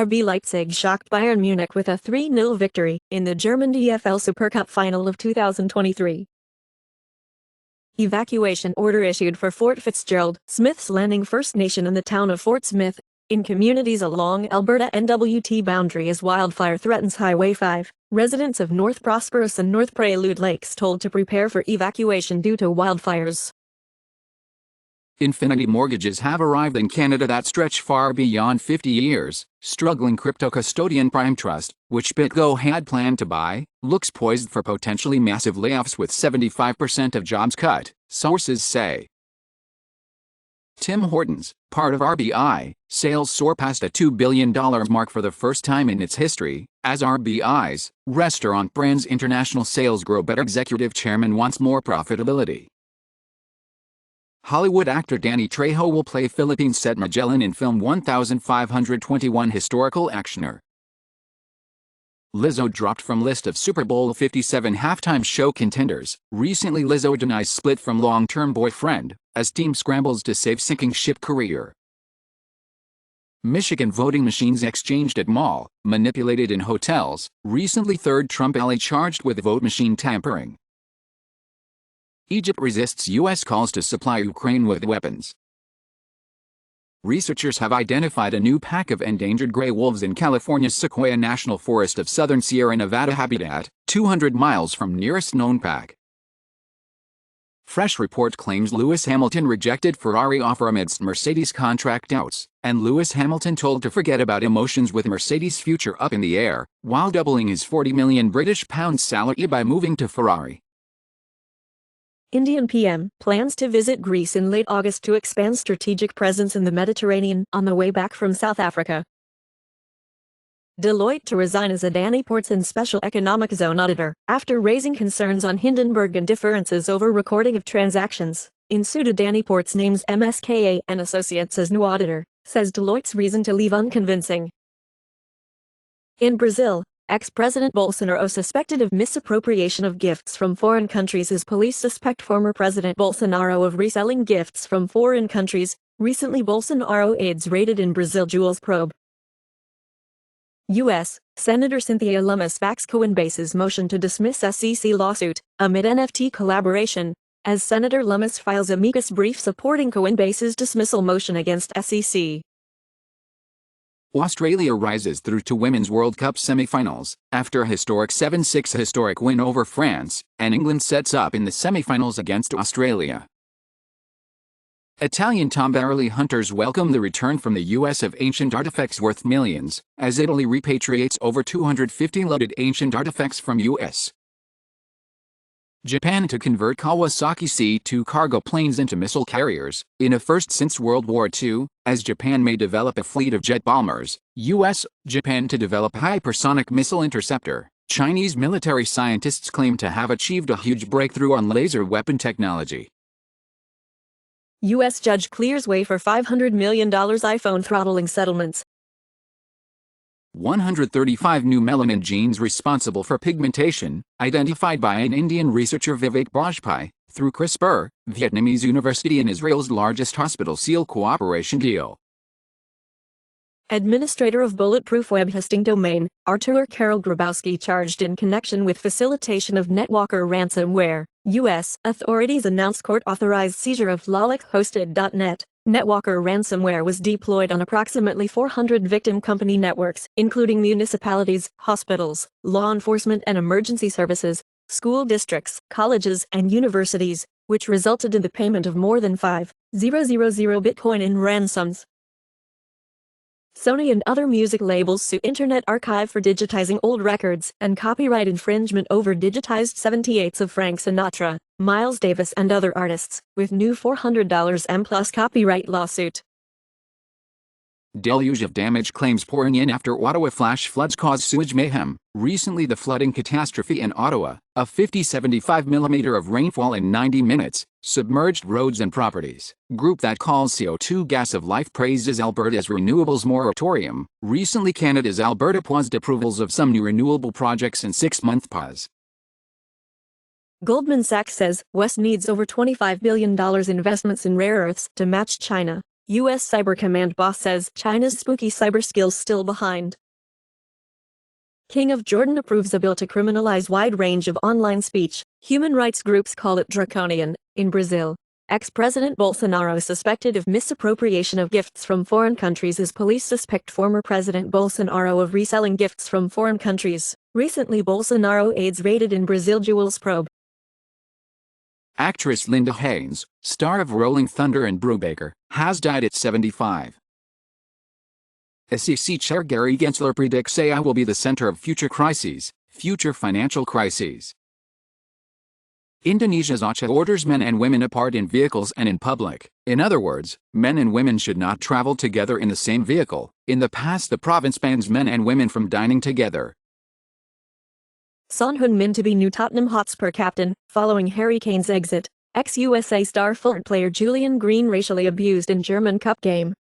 RB Leipzig shocked Bayern Munich with a 3-0 victory in the German DFL Supercup final of 2023. Evacuation order issued for Fort Fitzgerald, Smith's Landing First Nation in the town of Fort Smith, in communities along Alberta NWT boundary as wildfire threatens Highway 5. Residents of North Prosperous and North Prelude Lakes told to prepare for evacuation due to wildfires. Infinity mortgages have arrived in Canada that stretch far beyond 50 years. Struggling crypto custodian Prime Trust, which BitGo had planned to buy, looks poised for potentially massive layoffs with 75% of jobs cut, sources say. Tim Hortons, part of RBI, sales soar past a $2 billion mark for the first time in its history, as RBI's restaurant brand's international sales grow. Better executive chairman wants more profitability. Hollywood actor Danny Trejo will play Philippine-set Magellan in film 1521 historical actioner. Lizzo dropped from list of Super Bowl 57 halftime show contenders. Recently Lizzo denies split from long-term boyfriend, as team scrambles to save sinking ship career. Michigan voting machines exchanged at mall, manipulated in hotels. Recently third Trump ally charged with vote machine tampering. Egypt resists U.S. calls to supply Ukraine with weapons. Researchers have identified a new pack of endangered gray wolves in California's Sequoia National Forest of southern Sierra Nevada habitat, 200 miles from nearest known pack. Fresh report claims Lewis Hamilton rejected Ferrari offer amidst Mercedes contract doubts, and Lewis Hamilton told to forget about emotions with Mercedes' future up in the air, while doubling his £40 million British pounds salary by moving to Ferrari. Indian PM plans to visit Greece in late August to expand strategic presence in the Mediterranean on the way back from South Africa. Deloitte to resign as Adani Ports and Special Economic Zone auditor, after raising concerns on Hindenburg and differences over recording of transactions. In suit Adani Ports names MSKA and Associates as new auditor, says Deloitte's reason to leave unconvincing. In Brazil, ex-President Bolsonaro suspected of misappropriation of gifts from foreign countries as police suspect former President Bolsonaro of reselling gifts from foreign countries. Recently Bolsonaro aides raided in Brazil jewels probe. U.S. Senator Cynthia Lummis backs Coinbase's motion to dismiss SEC lawsuit, amid NFT collaboration, as Senator Lummis files amicus brief supporting Coinbase's dismissal motion against SEC. Australia rises through to Women's World Cup semi-finals, after a historic 7-6 historic win over France, and England sets up in the semi-finals against Australia. Italian tomb-barley hunters welcome the return from the U.S. of ancient artifacts worth millions, as Italy repatriates over 250 loaded ancient artifacts from U.S. Japan to convert Kawasaki C-2 cargo planes into missile carriers, in a first since World War II, as Japan may develop a fleet of jet bombers. U.S. Japan to develop hypersonic missile interceptor. Chinese military scientists claim to have achieved a huge breakthrough on laser weapon technology. U.S. judge clears way for $500 million iPhone throttling settlements. 135 new melanin genes responsible for pigmentation, identified by an Indian researcher Vivek Bajpai, through CRISPR, Vietnamese university and Israel's largest hospital seal cooperation deal. Administrator of Bulletproof web hosting domain, Artur Karol Grabowski charged in connection with facilitation of NetWalker ransomware. U.S. authorities announced court-authorized seizure of Lollic-hosted.net. NetWalker ransomware was deployed on approximately 400 victim company networks, including municipalities, hospitals, law enforcement and emergency services, school districts, colleges, and universities, which resulted in the payment of more than 5,000 Bitcoin in ransoms. Sony and other music labels sue Internet Archive for digitizing old records and copyright infringement over digitized 78s of Frank Sinatra, Miles Davis and other artists, with new $400 M+ copyright lawsuit. Deluge of damage claims pouring in after Ottawa flash floods cause sewage mayhem. Recently the flooding catastrophe in Ottawa, a 50-75 mm of rainfall in 90 minutes, submerged roads and properties. Group that calls CO2 gas of life praises Alberta's renewables moratorium. Recently Canada's Alberta paused approvals of some new renewable projects in 6-month pause. Goldman Sachs says West needs over $25 billion investments in rare earths to match China. U.S. Cyber Command boss says China's spooky cyber skills still behind. King of Jordan approves a bill to criminalize wide range of online speech. Human rights groups call it draconian. In Brazil, ex-President Bolsonaro suspected of misappropriation of gifts from foreign countries as police suspect former President Bolsonaro of reselling gifts from foreign countries. Recently, Bolsonaro aides raided in Brazil jewels probe. Actress Linda Haynes, star of Rolling Thunder and Brubaker, has died at 75. SEC Chair Gary Gensler predicts AI will be the center of future crises, future financial crises. Indonesia's Aceh orders men and women apart in vehicles and in public. In other words, men and women should not travel together in the same vehicle. In the past, the province bans men and women from dining together. Heung-min to be new Tottenham Hotspur captain, following Harry Kane's exit. Ex-USA star Fürth player Julian Green racially abused in German Cup game.